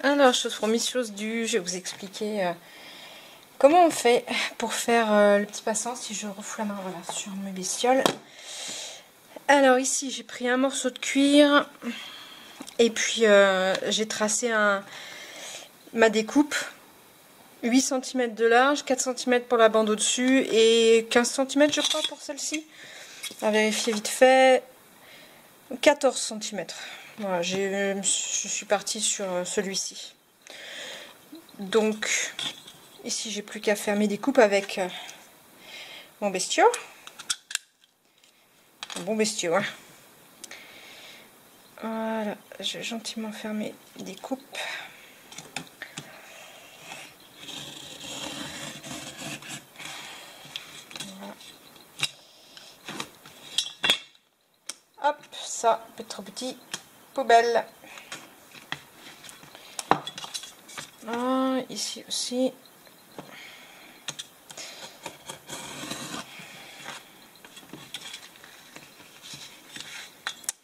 Alors, chose promise, chose due, je vais vous expliquer comment on fait pour faire le petit passant. Si je refous la main, voilà, sur mes bestioles. Alors ici, j'ai pris un morceau de cuir et puis j'ai tracé ma découpe. 8 cm de large, 4 cm pour la bande au-dessus et 15 cm je crois pour celle-ci. À vérifier vite fait. 14 cm. Voilà, je suis partie sur celui-ci. Donc, ici, j'ai plus qu'à faire mes découpes avec mon bestiau. Un bon bestiau, hein. Voilà, je vais gentiment faire mes découpes. Voilà. Hop, ça, peut-être trop petit. Poubelle. Ah, ici aussi.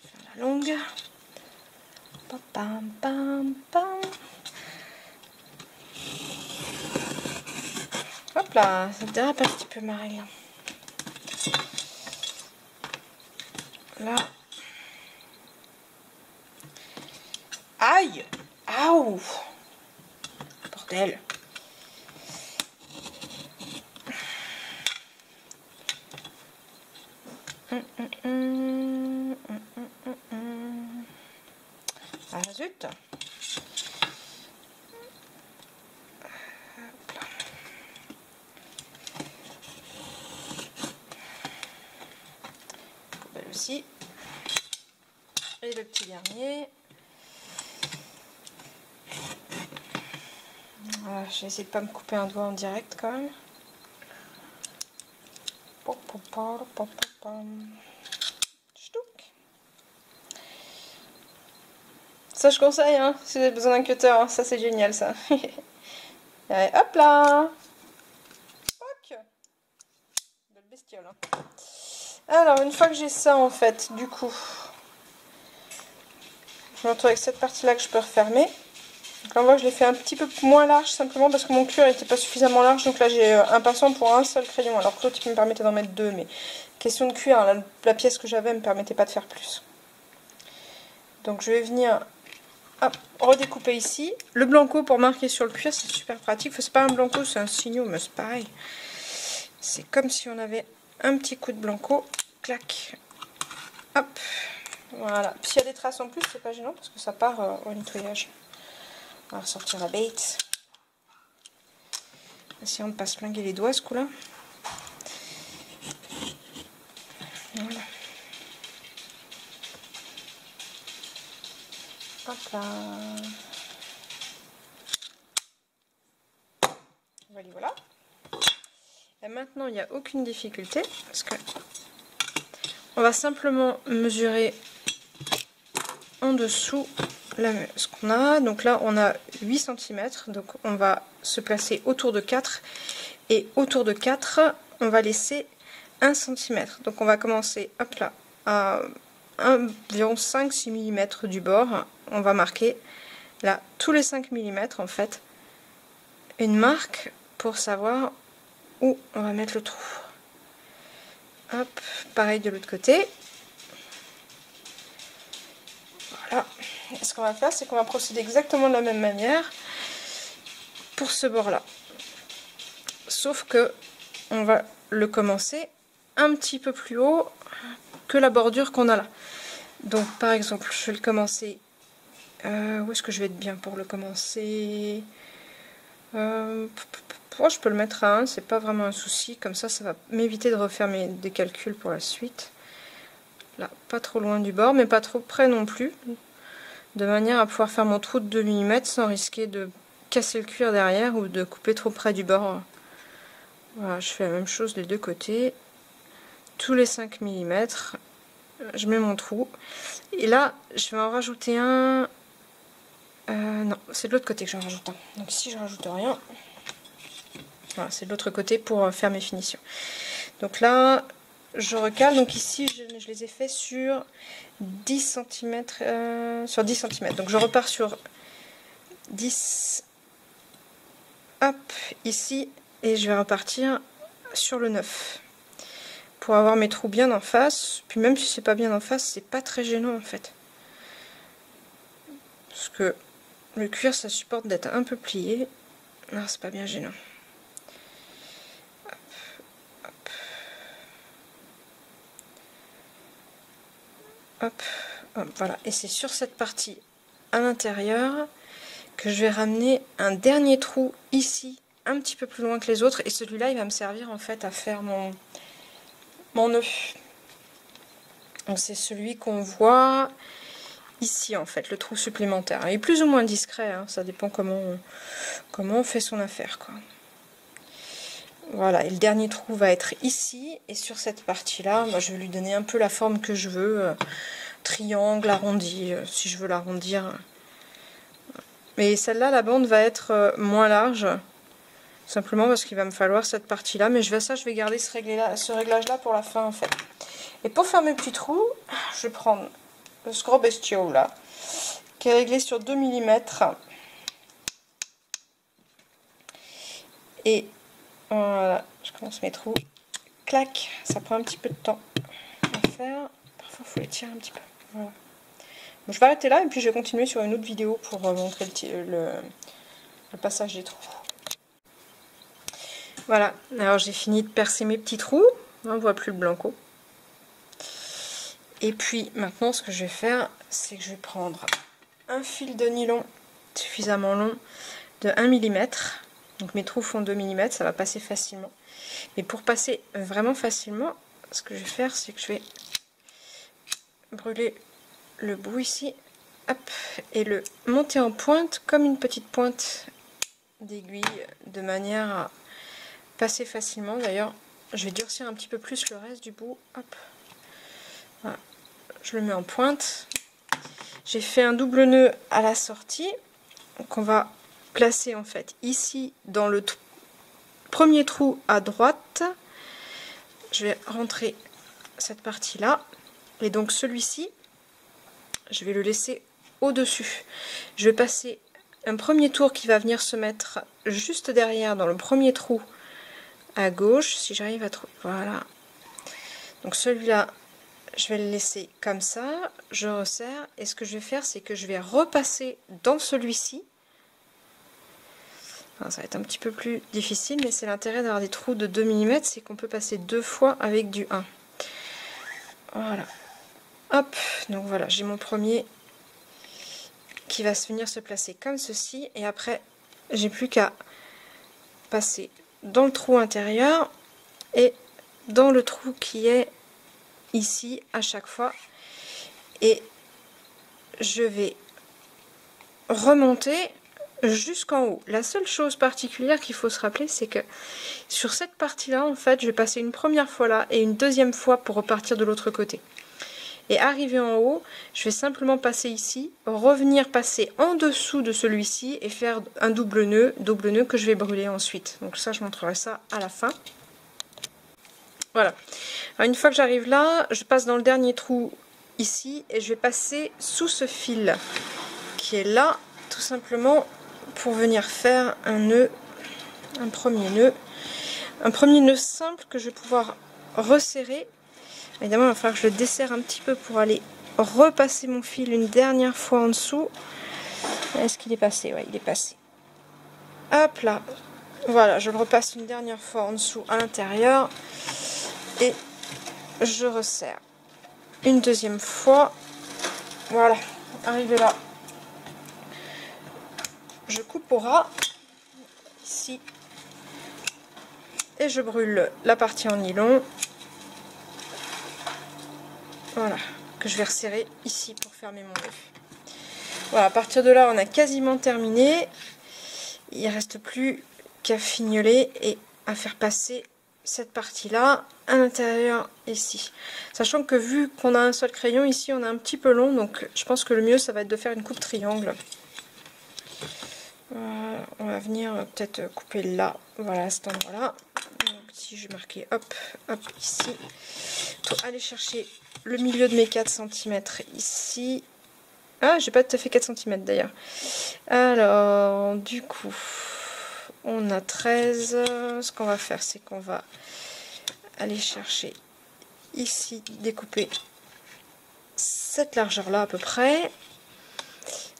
Faire la longue. Pam, pam, pam, pam. Hop là, ça dérape un petit peu ma règle. Là. Aïe! Aouh! Bordel! Ah zut! Poubelle aussi. Et le petit dernier. Voilà, je vais essayer de pas me couper un doigt en direct quand même. Ça je conseille, hein, si vous avez besoin d'un cutter, hein. Ça c'est génial ça. Allez, hop là. Poc. Belle bestiole, hein. Alors une fois que j'ai ça en fait, du coup, je me retrouve avec cette partie là que je peux refermer. Donc là on voit que je l'ai fait un petit peu moins large simplement parce que mon cuir n'était pas suffisamment large. Donc là j'ai un passant pour un seul crayon alors que l'autre il me permettait d'en mettre deux. Mais question de cuir, hein, la pièce que j'avais ne me permettait pas de faire plus. Donc je vais venir redécouper ici. Le blanco pour marquer sur le cuir c'est super pratique. Enfin, c'est pas un blanco, c'est un signaux mais c'est pareil. C'est comme si on avait un petit coup de blanco. Clac. Hop. Voilà. Puis s'il y a des traces en plus c'est pas gênant parce que ça part au nettoyage. On va ressortir la bête. Essayons de ne pas se flinguer les doigts ce coup-là. Voilà. Hop là. Voilà, voilà. Et maintenant, il n'y a aucune difficulté parce que on va simplement mesurer en dessous ce qu'on a. Donc là, on a 8 cm. Donc on va se placer autour de 4. Et autour de 4, on va laisser 1 cm. Donc on va commencer, hop là, à environ 5-6 mm du bord. On va marquer là, tous les 5 mm en fait, une marque pour savoir où on va mettre le trou. Hop, pareil de l'autre côté. Voilà. Et ce qu'on va faire, c'est qu'on va procéder exactement de la même manière pour ce bord-là. Sauf que on va le commencer un petit peu plus haut que la bordure qu'on a là. Donc par exemple, je vais le commencer. Où est-ce que je vais être bien pour le commencer? Je peux le mettre à 1, c'est pas vraiment un souci. Comme ça, ça va m'éviter de refaire des calculs pour la suite. Là, pas trop loin du bord, mais pas trop près non plus. De manière à pouvoir faire mon trou de 2 mm sans risquer de casser le cuir derrière ou de couper trop près du bord. Voilà, je fais la même chose des deux côtés. Tous les 5 mm, je mets mon trou. Et là, je vais en rajouter un. Non, c'est de l'autre côté que j'en rajoute un. Donc ici, je rajoute rien. Voilà, c'est de l'autre côté pour faire mes finitions. Donc là, je recale. Donc ici, je les ai fait sur 10 cm. Sur 10 cm. Donc je repars sur 10, hop, ici, et je vais repartir sur le 9 pour avoir mes trous bien en face. Puis même si c'est pas bien en face, c'est pas très gênant en fait, parce que le cuir ça supporte d'être un peu plié. Non, c'est pas bien gênant. Hop, hop. Hop, hop, voilà. Et c'est sur cette partie à l'intérieur que je vais ramener un dernier trou ici, un petit peu plus loin que les autres, et celui-là il va me servir en fait à faire mon nœud. Donc c'est celui qu'on voit ici en fait, le trou supplémentaire. Il est plus ou moins discret, hein, ça dépend comment on fait son affaire, quoi. Voilà, et le dernier trou va être ici, et sur cette partie-là, moi je vais lui donner un peu la forme que je veux, triangle, arrondi, si je veux l'arrondir. Mais celle-là, la bande va être moins large, simplement parce qu'il va me falloir cette partie-là, mais je vais garder ce réglage-là pour la fin en fait. Et pour faire mes petits trous, je vais prendre ce gros bestiau là, qui est réglé sur 2 mm. Et voilà, je commence mes trous. Clac, ça prend un petit peu de temps à faire. Parfois, il faut les tirer un petit peu. Voilà. Bon, je vais arrêter là et puis je vais continuer sur une autre vidéo pour montrer le passage des trous. Voilà, alors j'ai fini de percer mes petits trous. On ne voit plus le blanco. Et puis maintenant, ce que je vais faire, c'est que je vais prendre un fil de nylon suffisamment long de 1 mm. Donc mes trous font 2 mm, ça va passer facilement. Mais pour passer vraiment facilement, ce que je vais faire, c'est que je vais brûler le bout ici, hop, et le monter en pointe comme une petite pointe d'aiguille, de manière à passer facilement. D'ailleurs, je vais durcir un petit peu plus le reste du bout, hop. Voilà. Je le mets en pointe. J'ai fait un double nœud à la sortie qu'on va placer en fait ici dans le premier trou à droite. Je vais rentrer cette partie là, et donc celui-ci je vais le laisser au-dessus. Je vais passer un premier tour qui va venir se mettre juste derrière dans le premier trou à gauche, si j'arrive à trouver. Voilà. Donc celui-là, je vais le laisser comme ça, je resserre, et ce que je vais faire, c'est que je vais repasser dans celui-ci. Ça va être un petit peu plus difficile, mais c'est l'intérêt d'avoir des trous de 2 mm, c'est qu'on peut passer 2 fois avec du 1. Voilà. Hop, donc voilà, j'ai mon premier qui va venir se placer comme ceci, et après, j'ai plus qu'à passer dans le trou intérieur et dans le trou qui est ici à chaque fois, et je vais remonter jusqu'en haut. La seule chose particulière qu'il faut se rappeler, c'est que sur cette partie là en fait je vais passer une première fois là et une deuxième fois pour repartir de l'autre côté, et arriver en haut je vais simplement passer ici, revenir passer en dessous de celui-ci et faire un double nœud que je vais brûler ensuite. Donc ça, je montrerai ça à la fin. Voilà. Alors, une fois que j'arrive là, je passe dans le dernier trou ici et je vais passer sous ce fil qui est là, tout simplement pour venir faire un nœud, un premier nœud simple que je vais pouvoir resserrer. Évidemment, il va falloir que je le desserre un petit peu pour aller repasser mon fil une dernière fois en dessous. Est-ce qu'il est passé? Oui, il est passé. Hop là. Voilà, je le repasse une dernière fois en dessous à l'intérieur. Et je resserre une deuxième fois. Voilà, arrivé là. Je coupe au ras ici. Et je brûle la partie en nylon. Voilà, que je vais resserrer ici pour fermer mon nœud. Voilà, à partir de là, on a quasiment terminé. Il ne reste plus qu'à fignoler et à faire passer cette partie-là à l'intérieur ici. Sachant que vu qu'on a un seul crayon, ici on a un petit peu long, donc je pense que le mieux, ça va être de faire une coupe triangle. Voilà, on va venir peut-être couper là, voilà, à cet endroit-là. Si je vais marquer, hop, hop, ici. Pour aller chercher le milieu de mes 4 cm ici. Ah, j'ai pas tout à fait 4 cm d'ailleurs. Alors, du coup, on a 13. Ce qu'on va faire, c'est qu'on va aller chercher ici, découper cette largeur-là à peu près.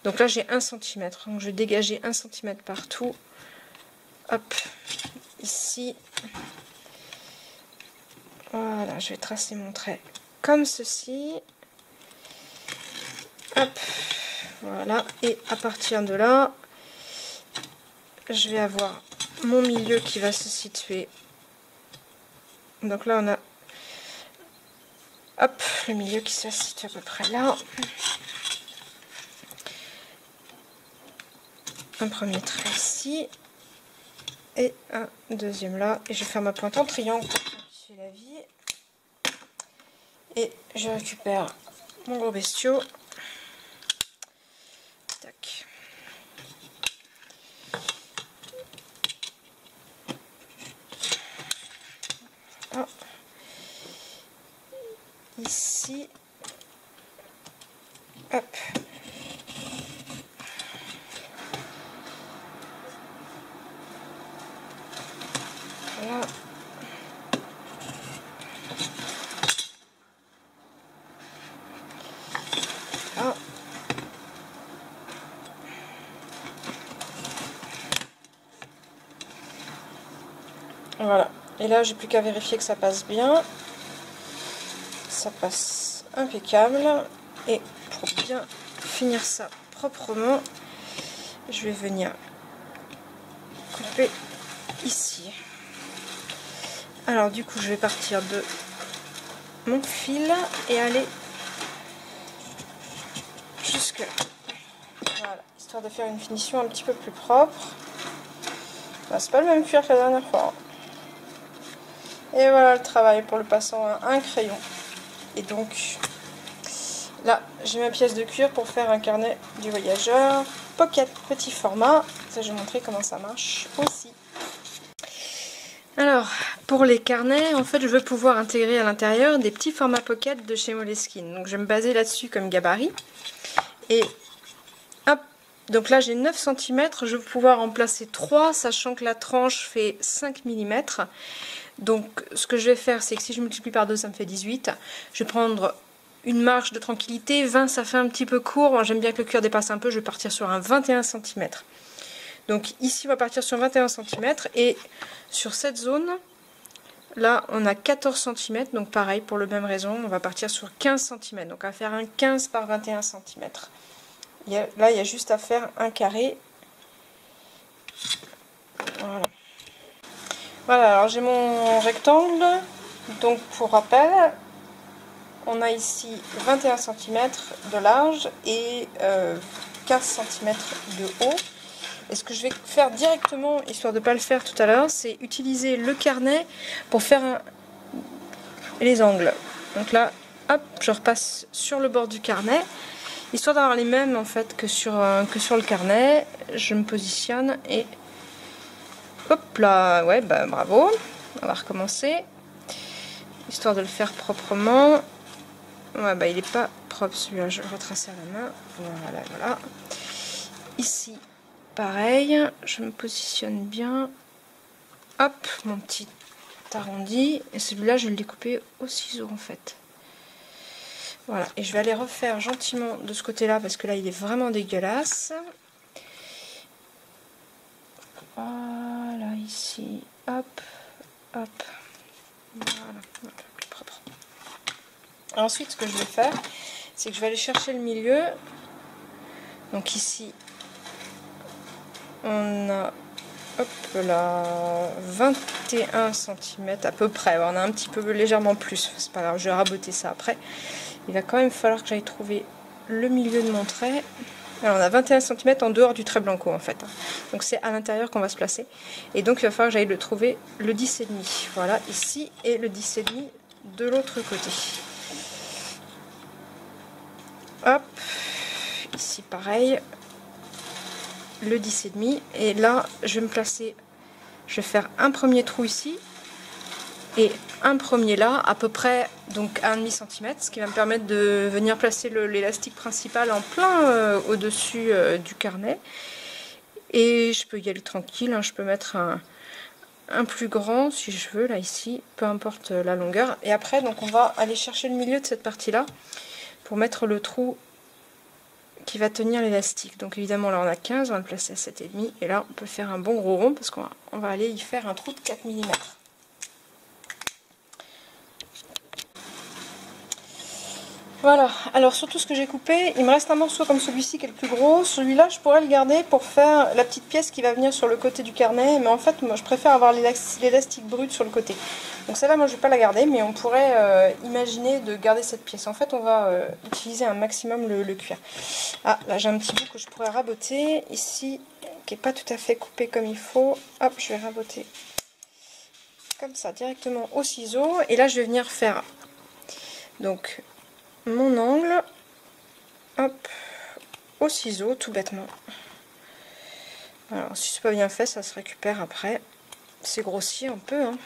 Donc là, j'ai 1 cm. Donc je vais dégager 1 cm partout. Hop, ici. Voilà, je vais tracer mon trait comme ceci. Hop, voilà. Et à partir de là, je vais avoir mon milieu qui va se situer. Donc là, on a hop, le milieu qui se situe à peu près là. Un premier trait ici. Et un deuxième là. Et je vais faire ma pointe en triangle pour simplifier la vie. Et je récupère mon gros bestiau. Tac. Ah. Ici. Hop. Voilà. Ah. Voilà. Et là, j'ai plus qu'à vérifier que ça passe bien. Ça passe impeccable. Et pour bien finir ça proprement, je vais venir couper ici. Alors du coup, je vais partir de mon fil et aller jusque là. Voilà, histoire de faire une finition un petit peu plus propre. Ben, c'est pas le même cuir que la dernière fois. Et voilà le travail pour le passant à un crayon. Et donc là, j'ai ma pièce de cuir pour faire un carnet du voyageur pocket petit format. Ça, je vais montrer comment ça marche aussi. Alors, pour les carnets, en fait, je veux pouvoir intégrer à l'intérieur des petits formats pocket de chez Moleskine. Donc, je vais me baser là-dessus comme gabarit. Et hop, donc là, j'ai 9 cm. Je vais pouvoir en placer 3, sachant que la tranche fait 5 mm. Donc, ce que je vais faire, c'est que si je multiplie par 2, ça me fait 18. Je vais prendre une marge de tranquillité. 20, ça fait un petit peu court. Moi, j'aime bien que le cuir dépasse un peu. Je vais partir sur un 21 cm. Donc ici, on va partir sur 21 cm. Et sur cette zone, là, on a 14 cm. Donc pareil, pour la même raison, on va partir sur 15 cm. Donc on va faire un 15 par 21 cm. Là, il y a juste à faire un carré. Voilà. Voilà, alors j'ai mon rectangle. Donc pour rappel, on a ici 21 cm de large et 15 cm de haut. Et ce que je vais faire directement, histoire de ne pas le faire tout à l'heure, c'est utiliser le carnet pour faire les angles. Donc là, hop, je repasse sur le bord du carnet. Histoire d'avoir les mêmes en fait que sur le carnet. Je me positionne et hop là, ouais, bah bravo. On va recommencer. Histoire de le faire proprement. Ouais, bah il n'est pas propre celui-là, je vais retracer à la main. Voilà, voilà. Ici, pareil, je me positionne bien. Hop, mon petit arrondi. Et celui-là, je vais le découper au ciseau en fait. Voilà, et je vais aller refaire gentiment de ce côté-là parce que là, il est vraiment dégueulasse. Voilà, ici, hop, hop. Voilà, plus propre. Ensuite, ce que je vais faire, c'est que je vais aller chercher le milieu. Donc ici, on a, hop là, 21 cm à peu près. On a un petit peu légèrement plus, c'est pas grave, je vais raboter ça après. Il va quand même falloir que j'aille trouver le milieu de mon trait. Alors on a 21 cm en dehors du trait blanco en fait. Donc c'est à l'intérieur qu'on va se placer. Et donc il va falloir que j'aille le trouver le 10,5. Voilà, ici, et le 10,5 de l'autre côté. Hop, ici pareil, le 10,5. Et là, je vais me placer, je vais faire un premier trou ici. et un premier là, à peu près donc 1,5 cm, ce qui va me permettre de venir placer l'élastique principal en plein au-dessus du carnet. Et je peux y aller tranquille, hein, je peux mettre un plus grand si je veux, là ici, peu importe la longueur. Et après, donc on va aller chercher le milieu de cette partie-là pour mettre le trou qui va tenir l'élastique. Donc évidemment là on a 15, on va le placer à 7,5 et là on peut faire un bon gros rond parce qu'on va aller y faire un trou de 4 mm. Voilà, alors surtout ce que j'ai coupé, il me reste un morceau comme celui-ci qui est le plus gros. Celui-là je pourrais le garder pour faire la petite pièce qui va venir sur le côté du carnet, mais en fait moi je préfère avoir l'élastique brut sur le côté. Donc celle-là moi je vais pas la garder, mais on pourrait imaginer de garder cette pièce. En fait on va utiliser un maximum le cuir. Ah là j'ai un petit bout que je pourrais raboter ici, qui est pas tout à fait coupé comme il faut. Hop, je vais raboter comme ça directement au ciseau, et là je vais venir faire donc mon angle, hop, au ciseau, tout bêtement. Alors si c'est pas bien fait, ça se récupère après. C'est grossi un peu, hein.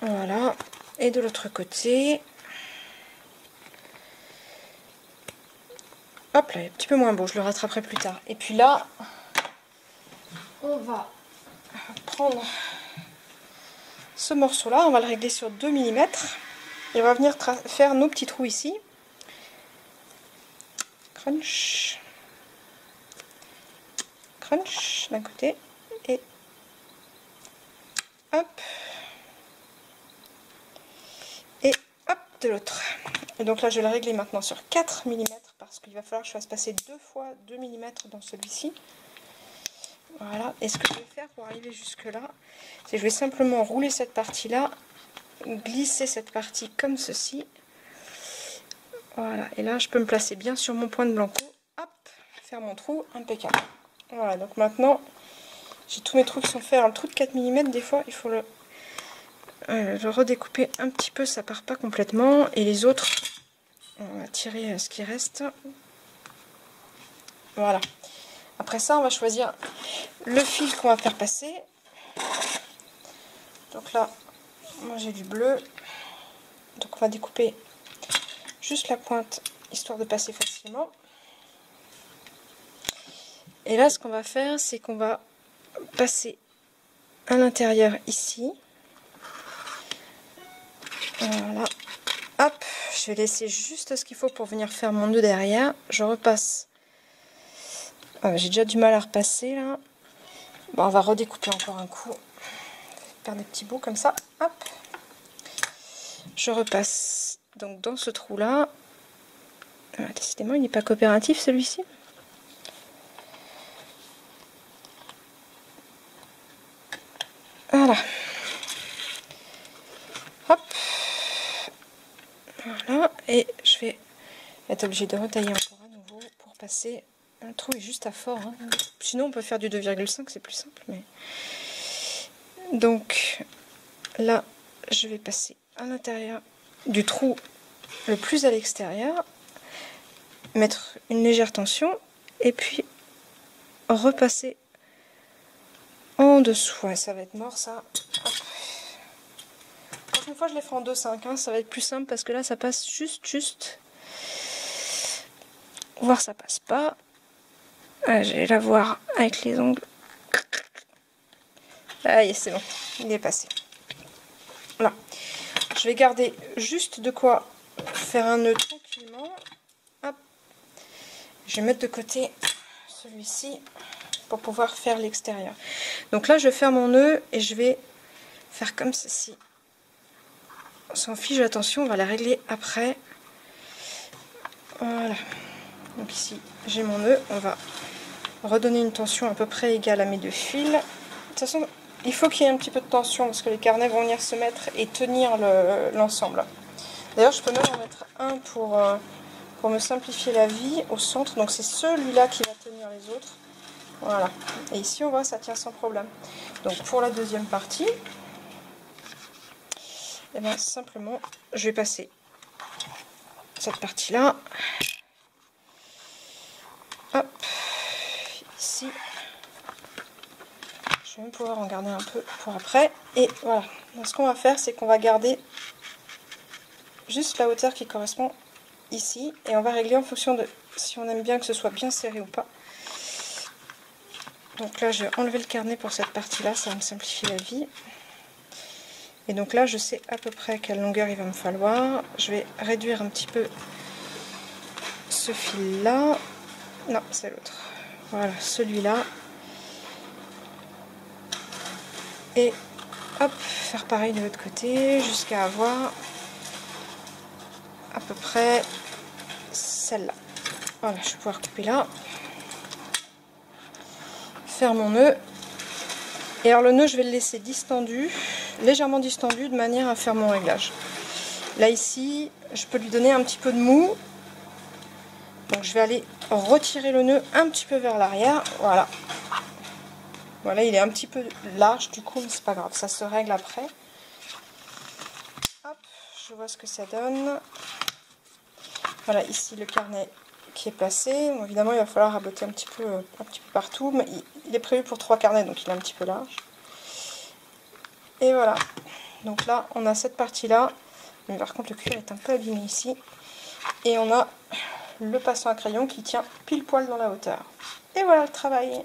Voilà, et de l'autre côté, hop là, il est un petit peu moins beau, je le rattraperai plus tard. Et puis là, on va prendre ce morceau-là, on va le régler sur 2 mm. Et on va venir faire nos petits trous ici. Crunch. Crunch d'un côté. Et hop. Et hop de l'autre. Et donc là je vais le régler maintenant sur 4 mm parce qu'il va falloir que je fasse passer 2 fois 2 mm dans celui-ci. Voilà, et ce que je vais faire pour arriver jusque là, c'est que je vais simplement rouler cette partie là, glisser cette partie comme ceci. Voilà, et là je peux me placer bien sur mon point de blanco, hop, faire mon trou impeccable. Voilà, donc maintenant j'ai tous mes trous qui sont faits. Alors le trou de 4 mm, des fois il faut le redécouper un petit peu, ça part pas complètement, et les autres, on va tirer ce qui reste. Voilà. Après ça, on va choisir le fil qu'on va faire passer. Donc là, moi j'ai du bleu. Donc on va découper juste la pointe, histoire de passer facilement. Et là, ce qu'on va faire, c'est qu'on va passer à l'intérieur ici. Voilà. Hop, je vais laisser juste ce qu'il faut pour venir faire mon nœud derrière. Je repasse. J'ai déjà du mal à repasser là. Bon, on va redécouper encore un coup. Faire des petits bouts comme ça. Hop. Je repasse donc dans ce trou là. Décidément, il n'est pas coopératif celui-ci. Voilà. Hop. Voilà. Et je vais être obligée de retailler encore à nouveau pour passer. Un trou est juste à fort, hein. Sinon on peut faire du 2,5, c'est plus simple. Mais... donc là, je vais passer à l'intérieur du trou le plus à l'extérieur, mettre une légère tension et puis repasser en dessous. Ouais, ça va être mort ça. La prochaine fois je les ferai en 2,5, hein. Ça va être plus simple parce que là ça passe juste. Voir ça passe pas. Ah, je vais la voir avec les ongles. Aïe, c'est bon, il est passé. Là, je vais garder juste de quoi faire un nœud tranquillement. Hop. Je vais mettre de côté celui-ci pour pouvoir faire l'extérieur. Donc là, je vais faire mon nœud et je vais faire comme ceci. On s'en fiche, attention, on va la régler après. Voilà. Donc ici, j'ai mon nœud. On va redonner une tension à peu près égale à mes 2 fils. De toute façon, il faut qu'il y ait un petit peu de tension parce que les carnets vont venir se mettre et tenir l'ensemble. D'ailleurs, je peux même en mettre un pour me simplifier la vie au centre. Donc c'est celui-là qui va tenir les autres. Voilà. Et ici, on voit, ça tient sans problème. Donc pour la deuxième partie, et bien, simplement, je vais passer cette partie-là. Hop. Ici. Je vais même pouvoir en garder un peu pour après. Et voilà, donc ce qu'on va faire, c'est qu'on va garder juste la hauteur qui correspond ici. Et on va régler en fonction de si on aime bien que ce soit bien serré ou pas. Donc là, je vais enlever le carnet pour cette partie-là, ça va me simplifier la vie. Et donc là, je sais à peu près quelle longueur il va me falloir. Je vais réduire un petit peu ce fil-là. Non, c'est l'autre. Voilà, celui-là. Et hop, faire pareil de l'autre côté jusqu'à avoir à peu près celle-là. Voilà, je vais pouvoir couper là. Faire mon nœud. Et alors le nœud, je vais le laisser distendu, légèrement distendu, de manière à faire mon réglage. Là ici, je peux lui donner un petit peu de mou. Donc je vais aller retirer le nœud un petit peu vers l'arrière. Voilà. Voilà, il est un petit peu large du coup, mais c'est pas grave, ça se règle après. Hop, je vois ce que ça donne. Voilà, ici le carnet qui est placé. Bon, évidemment, il va falloir raboter un petit peu partout, mais il est prévu pour 3 carnets, donc il est un petit peu large. Et voilà. Donc là, on a cette partie-là. Mais par contre, le cuir est un peu abîmé ici. Et on a le passant à crayon qui tient pile poil dans la hauteur. Et voilà le travail.